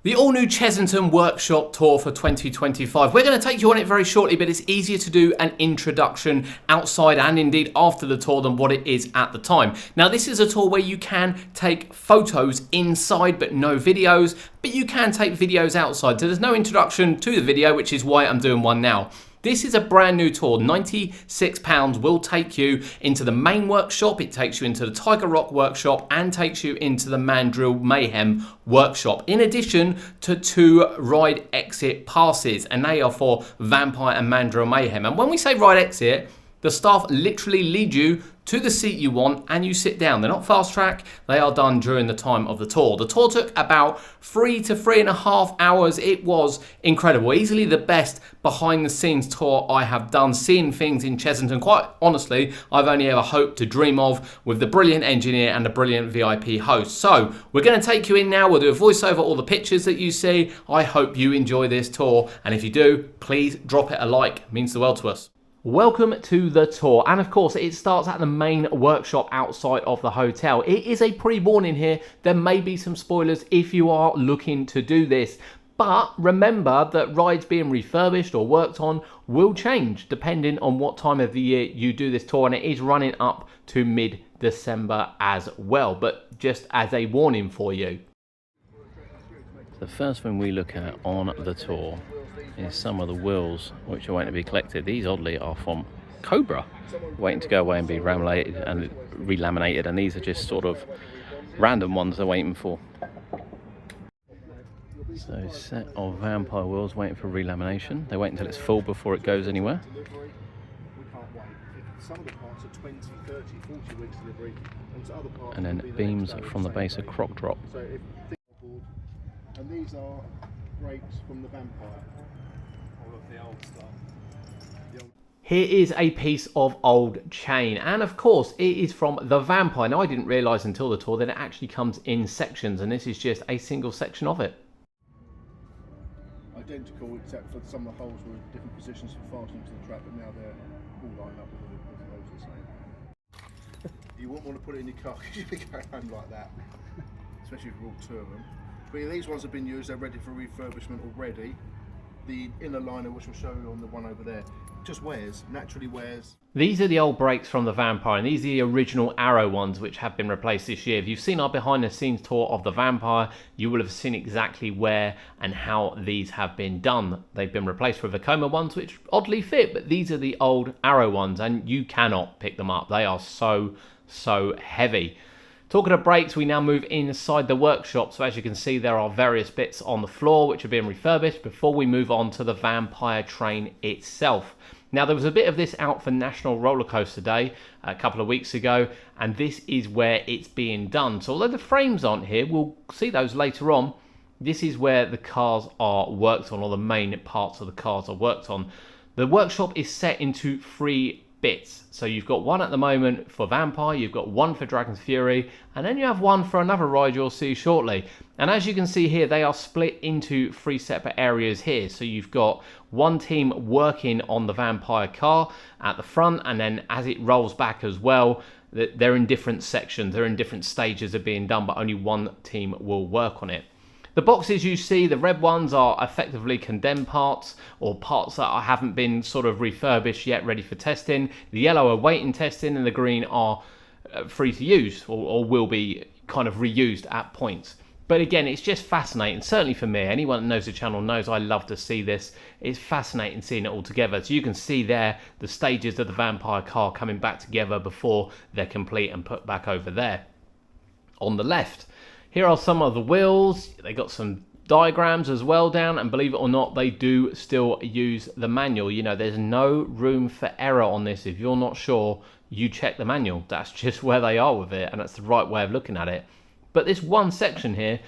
The all-new Chessington workshop tour for 2025. We're going to take you on it very shortly, but it's easier to do an introduction outside and indeed after the tour than what it is at the time. Now, this is a tour where you can take photos inside but no videos, but you can take videos outside. So there's no introduction to the video, which is why I'm doing one now. This is a brand new tour. £96 will take you into the main workshop, it takes you into the Tiger Rock workshop and takes you into the Mandrill Mayhem workshop, in addition to 2 ride exit passes, and they are for Vampire and Mandrill Mayhem. And when we say ride exit, the staff literally lead you to the seat you want and you sit down. They're not fast track, they are done during the time of the tour. The tour took about 3 to 3.5 hours. It was incredible. Easily the best behind the scenes tour I have done. Seeing things in Chessington, quite honestly, I've only ever hoped to dream of, with the brilliant engineer and the brilliant VIP host. So we're going to take you in now. We'll do a voiceover all the pictures that you see. I hope you enjoy this tour, and if you do, please drop it a like. It means the world to us. Welcome to the tour, and of course it starts at the main workshop outside of the hotel. It is a pre-warning here. There may be some spoilers if you are looking to do this, but remember that rides being refurbished or worked on will change depending on what time of the year you do this tour, and it is running up to mid-December as well, but just as a warning for you. The first thing we look at on the tour is some of the wheels which are waiting to be collected. These oddly are from Cobra, waiting to go away and be relaminated, and these are just sort of random ones they're waiting for. So a set of Vampire wheels waiting for relamination. They wait until it's full before it goes anywhere. And then beams from the base of Croc Drop. And these are brakes from the Vampire. All of the old stuff. Here is a piece of old chain, and of course it is from the Vampire. Now, I didn't realise until the tour that it actually comes in sections, and this is just a single section of it. Identical, except for some of the holes were in different positions for fastening to the track, but now they're all lined up with the holes the same. You wouldn't want to put it in your car because you'd be going home like that, especially if you brought 2 of them. But yeah, these ones have been used, they're ready for refurbishment already. The inner liner, which will show you on the one over there, just wears, naturally wears. These are the old brakes from the Vampire, and these are the original Arrow ones which have been replaced this year. If you've seen our behind the scenes tour of the Vampire, you will have seen exactly where and how these have been done. They've been replaced with Vekoma ones which oddly fit, but these are the old Arrow ones and you cannot pick them up. They are so heavy. Talking of brakes, we now move inside the workshop. So as you can see, there are various bits on the floor which are being refurbished before we move on to the Vampire train itself. Now, there was a bit of this out for National Roller Coaster Day a couple of weeks ago, and this is where it's being done. So although the frames aren't here, we'll see those later on. This is where the cars are worked on, or the main parts of the cars are worked on. The workshop is set into 3 bits. So you've got one at the moment for Vampire, you've got one for Dragon's Fury, and then you have one for another ride you'll see shortly. And as you can see here, they are split into 3 separate areas here. So you've got one team working on the Vampire car at the front, and then as it rolls back as well, they're in different sections, they're in different stages of being done, but only one team will work on it. The boxes you see, the red ones, are effectively condemned parts, or parts that haven't been sort of refurbished yet, ready for testing. The yellow are waiting testing, and the green are free to use, or will be kind of reused at points. But again, it's just fascinating, certainly for me. Anyone that knows the channel knows I love to see this. It's fascinating seeing it all together. So you can see there the stages of the Vampire car coming back together before they're complete and put back over there. On the left, here are some of the wheels. They got some diagrams as well down, and believe it or not, they do still use the manual. You know, there's no room for error on this. If you're not sure, you check the manual. That's just where they are with it, and that's the right way of looking at it. But this one section here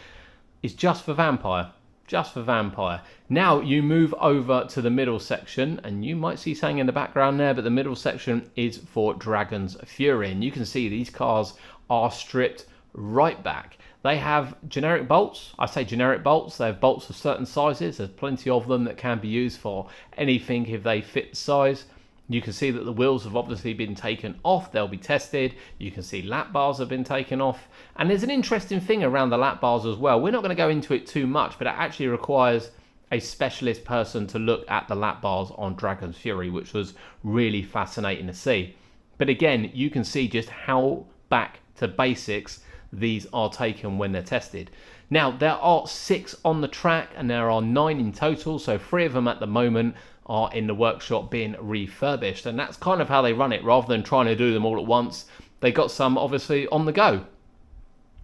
is just for Vampire. Just for Vampire. Now you move over to the middle section, and you might see something in the background there, but the middle section is for Dragon's Fury, and you can see these cars are stripped right back. They have generic bolts. I say generic bolts. They have bolts of certain sizes. There's plenty of them that can be used for anything if they fit the size. You can see that the wheels have obviously been taken off. They'll be tested. You can see lap bars have been taken off. And there's an interesting thing around the lap bars as well. We're not going to go into it too much, but it actually requires a specialist person to look at the lap bars on Dragon's Fury, which was really fascinating to see. But again, you can see just how back to basics these are taken when they're tested. Now, there are 6 on the track and there are 9 in total, so 3 of them at the moment are in the workshop being refurbished, and that's kind of how they run it. Rather than trying to do them all at once, they got some obviously on the go,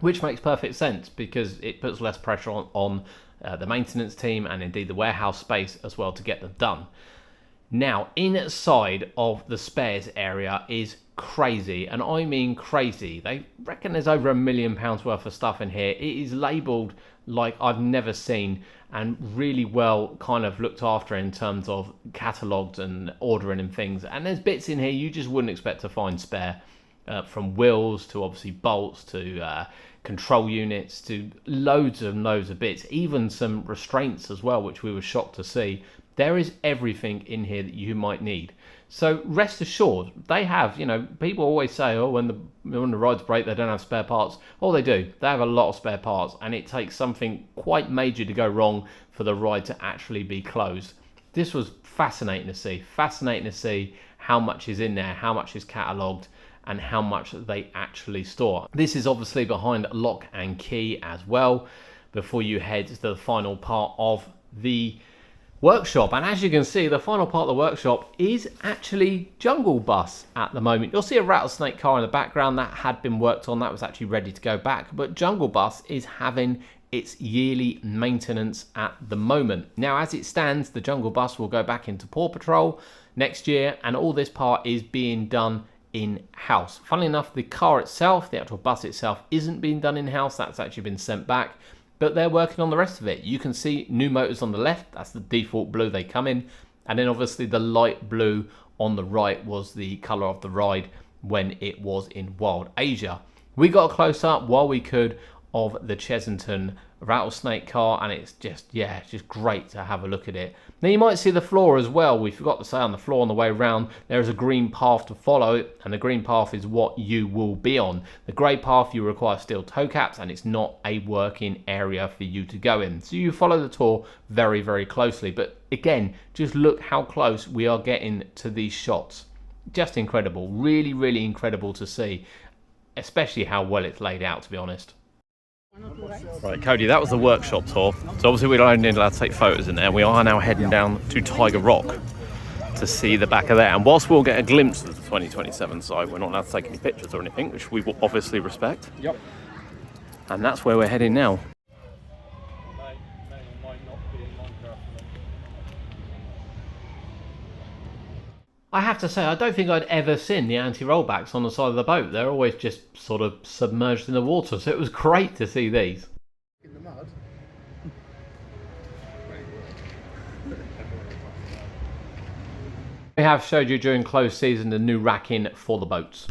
which makes perfect sense because it puts less pressure on the maintenance team and indeed the warehouse space as well to get them done. Now, inside of the spares area is crazy, and I mean crazy. They reckon there's over £1 million worth of stuff in here. It is labelled like I've never seen, and really well kind of looked after in terms of catalogued and ordering and things. And there's bits in here you just wouldn't expect to find spare, from wheels to obviously bolts to control units to loads and loads of bits, even some restraints as well, which we were shocked to see. There is everything in here that you might need. So rest assured, they have, you know, people always say, oh, when the rides break, they don't have spare parts. Oh, they do. They have a lot of spare parts, and it takes something quite major to go wrong for the ride to actually be closed. This was fascinating to see how much is in there, how much is catalogued, and how much they actually store. This is obviously behind lock and key as well before you head to the final part of the workshop. And as you can see, the final part of the workshop is actually Jungle Bus at the moment. You'll see a rattlesnake car in the background that had been worked on, that was actually ready to go back, but Jungle Bus is having its yearly maintenance at the moment. Now, as it stands, the Jungle Bus will go back into Paw Patrol next year, and all this part is being done in-house. Funnily enough, the car itself, the actual bus itself, isn't being done in-house. That's actually been sent back, but they're working on the rest of it. You can see new motors on the left. That's the default blue they come in, and then obviously the light blue on the right was the color of the ride when it was in Wild Asia. We got a close-up while we could of the Chessington rattlesnake car, and it's just, yeah, it's just great to have a look at it. Now you might see the floor as well. We forgot to say on the floor on the way around there is a green path to follow, and the green path is what you will be on. The grey path, you require steel toe caps, and it's not a working area for you to go in, so you follow the tour very, very closely. But again, just look how close we are getting to these shots. Just incredible, really, really incredible to see, especially how well it's laid out, to be honest. Right, Cody, that was the workshop tour. So obviously we're only allowed to take photos in there. We are now heading down to Tiger Rock to see the back of there. And whilst we'll get a glimpse of the 2027 side, we're not allowed to take any pictures or anything, which we will obviously respect. Yep. And that's where we're heading now. I have to say, I don't think I'd ever seen the anti-rollbacks on the side of the boat. They're always just sort of submerged in the water, so it was great to see these. In the mud. We have showed you during closed season the new racking for the boats.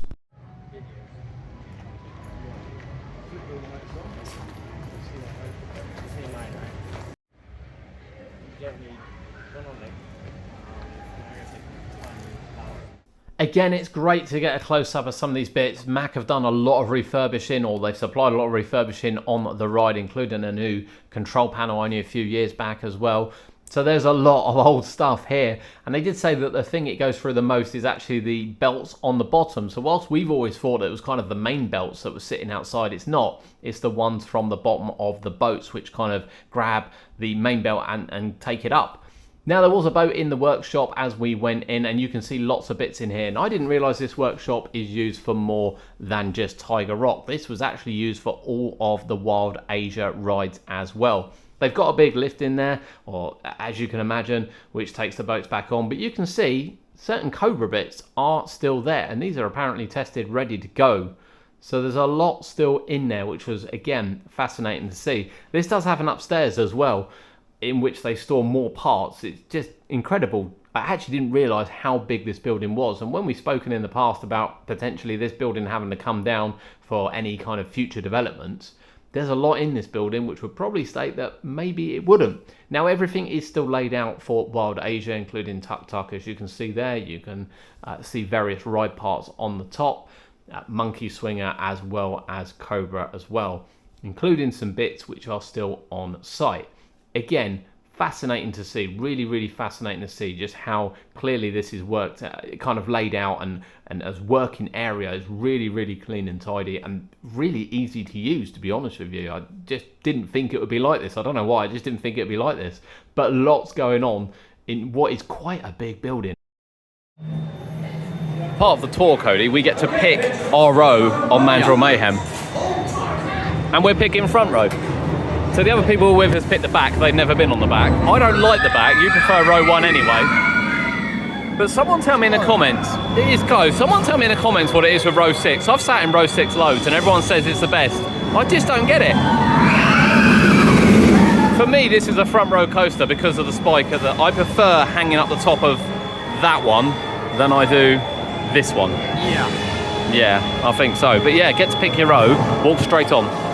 Again, it's great to get a close-up of some of these bits. Mac have done a lot of refurbishing, or they've supplied a lot of refurbishing on the ride, including a new control panel only a few years back as well. So there's a lot of old stuff here. And they did say that the thing it goes through the most is actually the belts on the bottom. So whilst we've always thought it was kind of the main belts that were sitting outside, it's not. It's the ones from the bottom of the boats which kind of grab the main belt and take it up. Now, there was a boat in the workshop as we went in, and you can see lots of bits in here. And I didn't realise this workshop is used for more than just Tiger Rock. This was actually used for all of the Wild Asia rides as well. They've got a big lift in there, or as you can imagine, which takes the boats back on. But you can see certain Cobra bits are still there, and these are apparently tested, ready to go. So there's a lot still in there, which was, again, fascinating to see. This does have an upstairs as well, in which they store more parts. It's just incredible. I actually didn't realise how big this building was, and when we've spoken in the past about potentially this building having to come down for any kind of future developments, there's a lot in this building which would probably state that maybe it wouldn't. Now everything is still laid out for Wild Asia, including Tuk Tuk, as you can see there. You can see various ride parts on the top, Monkey Swinger as well as Cobra as well, including some bits which are still on site. Again, fascinating to see, really fascinating to see just how clearly this is worked, kind of laid out and as working area is really clean and tidy and really easy to use, to be honest with you. I just didn't think it would be like this. I don't know why, I just didn't think it would be like this, but lots going on in what is quite a big building. Part of the tour, Cody, we get to pick our row on Mandrill Mayhem, and we're picking front row. So the other people we're with has picked the back. They've never been on the back. I don't like the back. You prefer row 1 anyway. But someone tell me in the comments, it is close, someone tell me in the comments what it is with row 6. I've sat in row 6 loads and everyone says it's the best. I just don't get it. For me, this is a front row coaster because of the spike. I prefer hanging up the top of that one than I do this one. Yeah, I think so. But yeah, get to pick your row, walk straight on.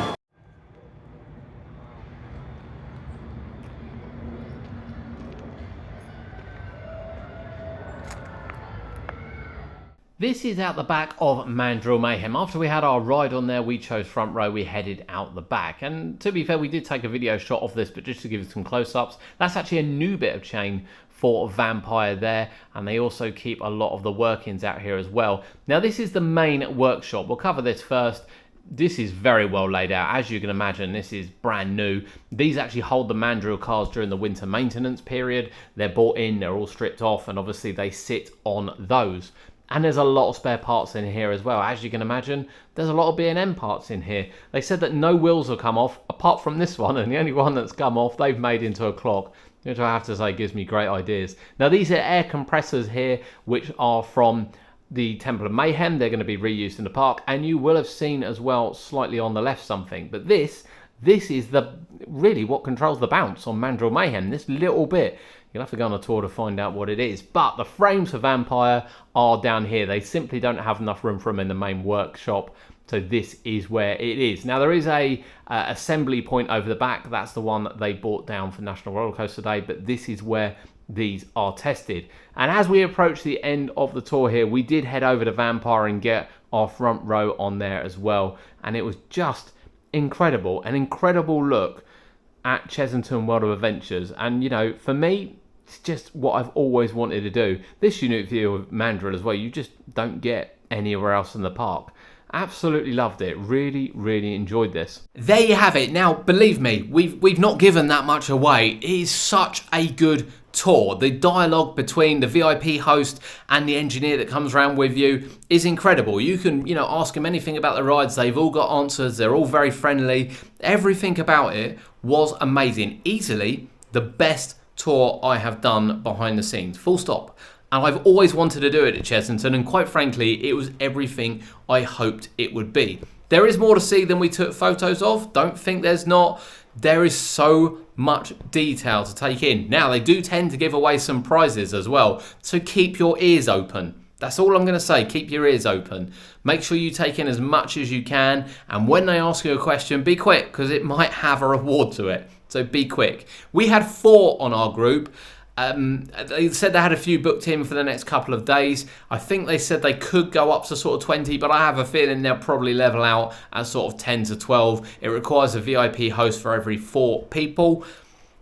This is out the back of Mandrill Mayhem. After we had our ride on there, we chose front row, we headed out the back. And to be fair, we did take a video shot of this, but just to give you some close-ups, that's actually a new bit of chain for Vampire there, and they also keep a lot of the workings out here as well. Now this is the main workshop. We'll cover this first. This is very well laid out. As you can imagine, this is brand new. These actually hold the Mandrill cars during the winter maintenance period. They're bought in, they're all stripped off, and obviously they sit on those. And there's a lot of spare parts in here as well. As you can imagine, there's a lot of B&M parts in here. They said that no wheels will come off, apart from this one, and the only one that's come off, they've made into a clock, which I have to say gives me great ideas. Now, these are air compressors here, which are from the Temple of Mayhem. They're going to be reused in the park, and you will have seen as well, slightly on the left, something. But this is really what controls the bounce on Mandrill Mayhem, this little bit. You'll have to go on a tour to find out what it is. But the frames for Vampire are down here. They simply don't have enough room for them in the main workshop. So this is where it is. Now there is a assembly point over the back. That's the one that they brought down for National Roller Coaster Day. But this is where these are tested. And as we approach the end of the tour here, we did head over to Vampire and get our front row on there as well. And it was just incredible. An incredible look at Chessington World of Adventures. And you know, for me, it's just what I've always wanted to do. This unique view of Mandrill as well, you just don't get anywhere else in the park. Absolutely loved it. Really enjoyed this. There you have it. Now, believe me, we've not given that much away. It is such a good tour. The dialogue between the VIP host and the engineer that comes around with you is incredible. You can, you know, ask them anything about the rides. They've all got answers. They're all very friendly. Everything about it was amazing. Easily the best tour I have done behind the scenes. Full stop. And I've always wanted to do it at Chessington, and quite frankly, it was everything I hoped it would be. There is more to see than we took photos of. Don't think there's not. There is so much detail to take in. Now, they do tend to give away some prizes as well, so keep your ears open. That's all I'm going to say. Keep your ears open. Make sure you take in as much as you can, and when they ask you a question, be quick, because it might have a reward to it. So be quick. We had 4 on our group. They said they had a few booked in for the next couple of days. I think they said they could go up to sort of 20, but I have a feeling they'll probably level out at sort of 10 to 12. It requires a VIP host for every 4 people.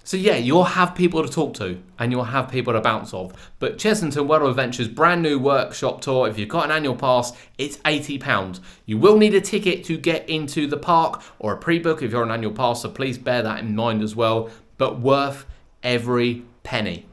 So yeah, you'll have people to talk to and you'll have people to bounce off. But Chessington World of Adventures brand new workshop tour. If you've got an annual pass, it's £80. You will need a ticket to get into the park or a pre-book if you're an annual pass, so please bear that in mind as well. But worth every penny.